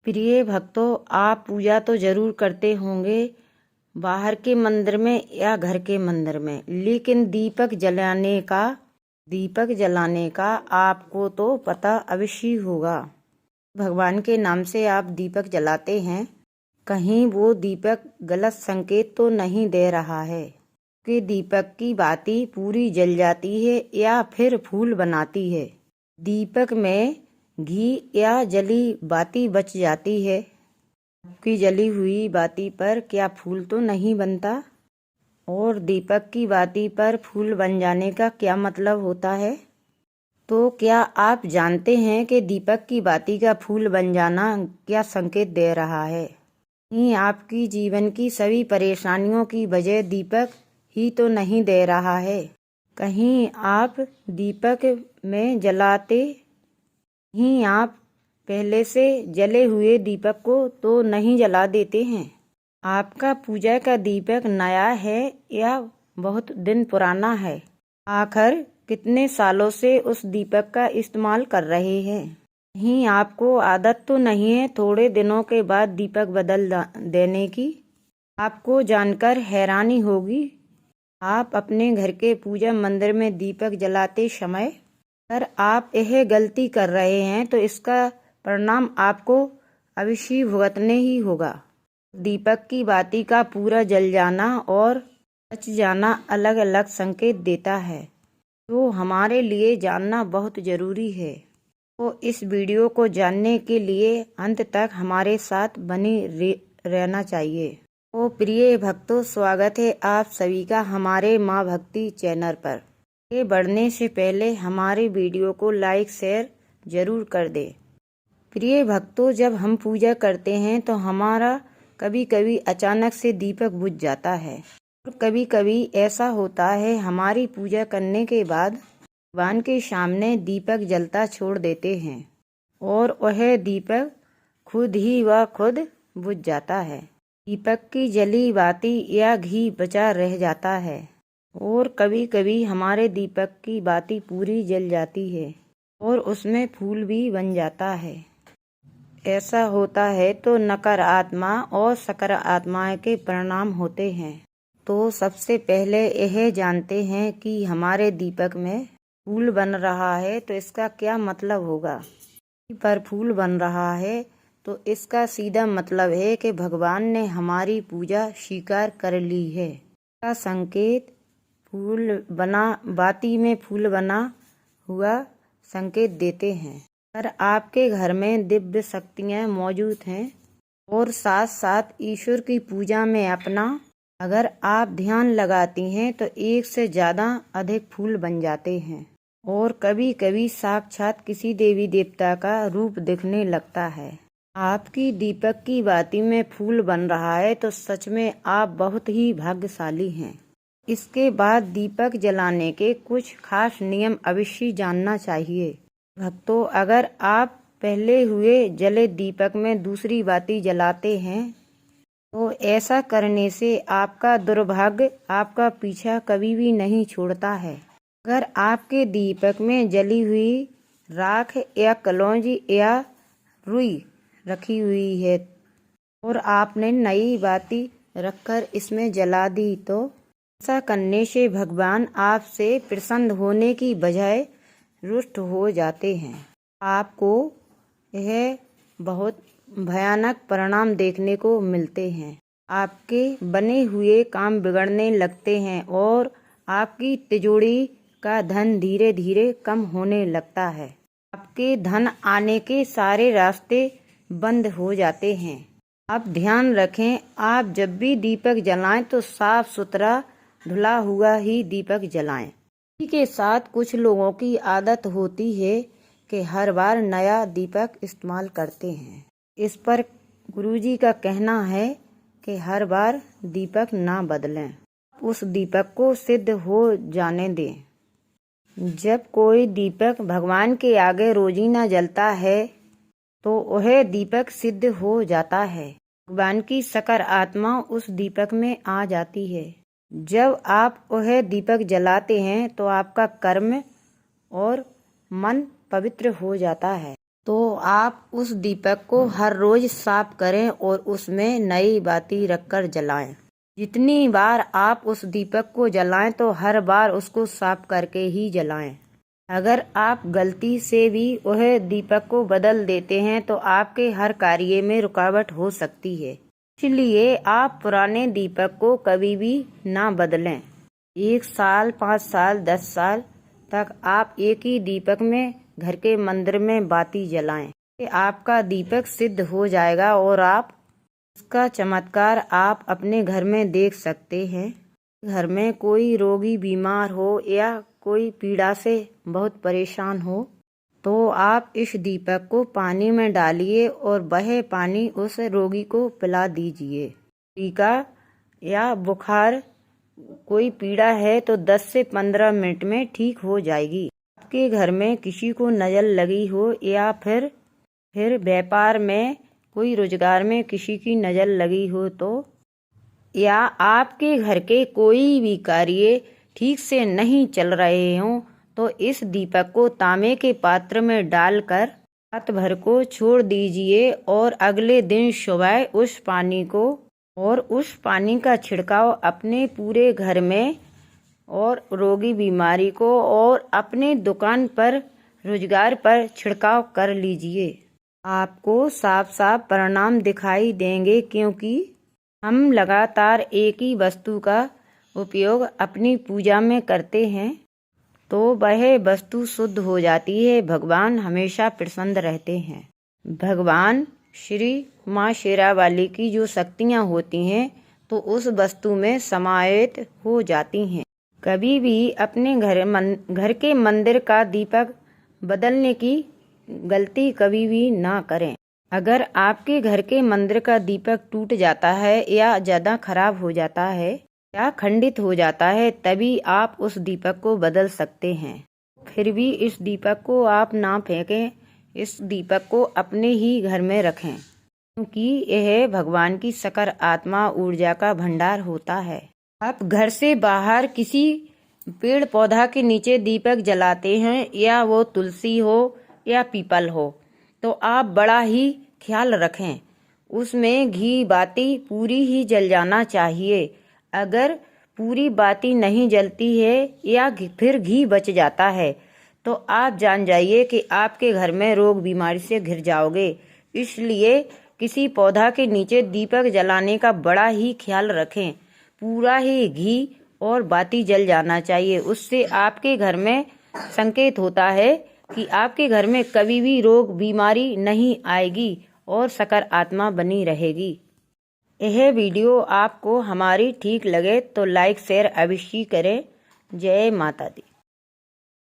प्रिय भक्तों, आप पूजा तो जरूर करते होंगे बाहर के मंदिर में या घर के मंदिर में, लेकिन दीपक जलाने का आपको तो पता अवश्य होगा। भगवान के नाम से आप दीपक जलाते हैं, कहीं वो दीपक गलत संकेत तो नहीं दे रहा है कि दीपक की बाती पूरी जल जाती है या फिर फूल बनाती है। दीपक में घी या जली बाती बच जाती है, आपकी जली हुई बाती पर क्या फूल तो नहीं बनता? और दीपक की बाती पर फूल बन जाने का क्या मतलब होता है? तो क्या आप जानते हैं कि दीपक की बाती का फूल बन जाना क्या संकेत दे रहा है? नहीं, आपकी जीवन की सभी परेशानियों की वजह दीपक ही तो नहीं दे रहा है। कहीं आप दीपक में जलाते ही आप पहले से जले हुए दीपक को तो नहीं जला देते हैं। आपका पूजा का दीपक नया है या बहुत दिन पुराना है? आखिर कितने सालों से उस दीपक का इस्तेमाल कर रहे हैं? कहीं आपको आदत तो नहीं है थोड़े दिनों के बाद दीपक बदल देने की? आपको जानकर हैरानी होगी, आप अपने घर के पूजा मंदिर में दीपक जलाते समय अगर आप यह गलती कर रहे हैं तो इसका परिणाम आपको अवश्य भुगतने ही होगा। दीपक की बाती का पूरा जल जाना और बच जाना अलग अलग संकेत देता है, तो हमारे लिए जानना बहुत ज़रूरी है। तो इस वीडियो को जानने के लिए अंत तक हमारे साथ बने रहना चाहिए। तो प्रिय भक्तों, स्वागत है आप सभी का हमारे माँ भक्ति चैनल पर। ये बढ़ने से पहले हमारे वीडियो को लाइक शेयर जरूर कर दें। प्रिय भक्तों, जब हम पूजा करते हैं तो हमारा कभी कभी अचानक से दीपक बुझ जाता है और कभी कभी ऐसा होता है हमारी पूजा करने के बाद भगवान के सामने दीपक जलता छोड़ देते हैं और वह दीपक खुद बुझ जाता है। दीपक की जली बाती या घी बचा रह जाता है और कभी कभी हमारे दीपक की बाती पूरी जल जाती है और उसमें फूल भी बन जाता है। ऐसा होता है तो नकारात्मक और सकारात्मक के परिणाम होते हैं। तो सबसे पहले यह जानते हैं कि हमारे दीपक में फूल बन रहा है तो इसका क्या मतलब होगा। पर फूल बन रहा है तो इसका सीधा मतलब है कि भगवान ने हमारी पूजा स्वीकार कर ली है। इसका संकेत बाती में फूल बना हुआ संकेत देते हैं। अगर आपके घर में दिव्य शक्तियाँ मौजूद हैं और साथ साथ ईश्वर की पूजा में अगर आप ध्यान लगाती हैं तो एक से ज़्यादा अधिक फूल बन जाते हैं और कभी कभी साक्षात किसी देवी देवता का रूप दिखने लगता है। आपकी दीपक की बाती में फूल बन रहा है तो सच में आप बहुत ही भाग्यशाली हैं। इसके बाद दीपक जलाने के कुछ खास नियम अवश्य जानना चाहिए। भक्तों, अगर आप पहले हुए जले दीपक में दूसरी बाती जलाते हैं तो ऐसा करने से आपका दुर्भाग्य आपका पीछा कभी भी नहीं छोड़ता है। अगर आपके दीपक में जली हुई राख या कलौंजी या रुई रखी हुई है और आपने नई बाती रखकर इसमें जला दी तो ऐसा करने से भगवान आपसे प्रसन्न होने की बजाय रुष्ट हो जाते हैं। आपको यह बहुत भयानक परिणाम देखने को मिलते हैं। आपके बने हुए काम बिगड़ने लगते हैं और आपकी तिजोरी का धन धीरे धीरे कम होने लगता है। आपके धन आने के सारे रास्ते बंद हो जाते हैं। आप ध्यान रखें, आप जब भी दीपक जलाएं तो साफ सुथरा धुला हुआ ही दीपक जलाएं। इसी के साथ कुछ लोगों की आदत होती है कि हर बार नया दीपक इस्तेमाल करते हैं। इस पर गुरुजी का कहना है कि हर बार दीपक ना बदलें, उस दीपक को सिद्ध हो जाने दें। जब कोई दीपक भगवान के आगे रोजीना जलता है तो वह दीपक सिद्ध हो जाता है। भगवान की सकारात्मक उस दीपक में आ जाती है। जब आप वह दीपक जलाते हैं तो आपका कर्म और मन पवित्र हो जाता है। तो आप उस दीपक को हर रोज साफ करें और उसमें नई बाती रखकर जलाएं। जितनी बार आप उस दीपक को जलाएं तो हर बार उसको साफ करके ही जलाएं। अगर आप गलती से भी वह दीपक को बदल देते हैं तो आपके हर कार्य में रुकावट हो सकती है। इसलिए आप पुराने दीपक को कभी भी ना बदलें। 1 साल, 5 साल, 10 साल तक आप एक ही दीपक में घर के मंदिर में बाती जलाएं। आपका दीपक सिद्ध हो जाएगा और आप इसका चमत्कार आप अपने घर में देख सकते हैं। घर में कोई रोगी बीमार हो या कोई पीड़ा से बहुत परेशान हो तो आप इस दीपक को पानी में डालिए और वह पानी उस रोगी को पिला दीजिए। टीका या बुखार कोई पीड़ा है तो 10 से 15 मिनट में ठीक हो जाएगी। आपके घर में किसी को नजर लगी हो या फिर व्यापार में कोई रोजगार में किसी की नजर लगी हो तो या आपके घर के कोई भी कार्य ठीक से नहीं चल रहे हों तो इस दीपक को तांबे के पात्र में डालकर रात भर को छोड़ दीजिए और अगले दिन सुबह उस पानी का छिड़काव अपने पूरे घर में और रोगी बीमारी को और अपने दुकान पर रोजगार पर छिड़काव कर लीजिए। आपको साफ साफ परिणाम दिखाई देंगे क्योंकि हम लगातार एक ही वस्तु का उपयोग अपनी पूजा में करते हैं तो वह वस्तु शुद्ध हो जाती है। भगवान हमेशा प्रसन्न रहते हैं। भगवान श्री माँ शेरावाली की जो शक्तियाँ होती हैं तो उस वस्तु में समाहित हो जाती हैं। कभी भी अपने घर के मंदिर का दीपक बदलने की गलती कभी भी ना करें। अगर आपके घर के मंदिर का दीपक टूट जाता है या ज़्यादा खराब हो जाता है या खंडित हो जाता है तभी आप उस दीपक को बदल सकते हैं। फिर भी इस दीपक को आप ना फेंकें, इस दीपक को अपने ही घर में रखें क्योंकि यह भगवान की सकारात्मक ऊर्जा का भंडार होता है। आप घर से बाहर किसी पेड़ पौधा के नीचे दीपक जलाते हैं या वो तुलसी हो या पीपल हो तो आप बड़ा ही ख्याल रखें, उसमें घी बाती पूरी ही जल जाना चाहिए। अगर पूरी बाती नहीं जलती है या फिर घी बच जाता है तो आप जान जाइए कि आपके घर में रोग बीमारी से घिर जाओगे। इसलिए किसी पौधा के नीचे दीपक जलाने का बड़ा ही ख्याल रखें। पूरा ही घी और बाती जल जाना चाहिए। उससे आपके घर में संकेत होता है कि आपके घर में कभी भी रोग बीमारी नहीं आएगी और सकारात्मक बनी रहेगी। यह वीडियो आपको हमारी ठीक लगे तो लाइक शेयर अवश्य करें। जय माता दी।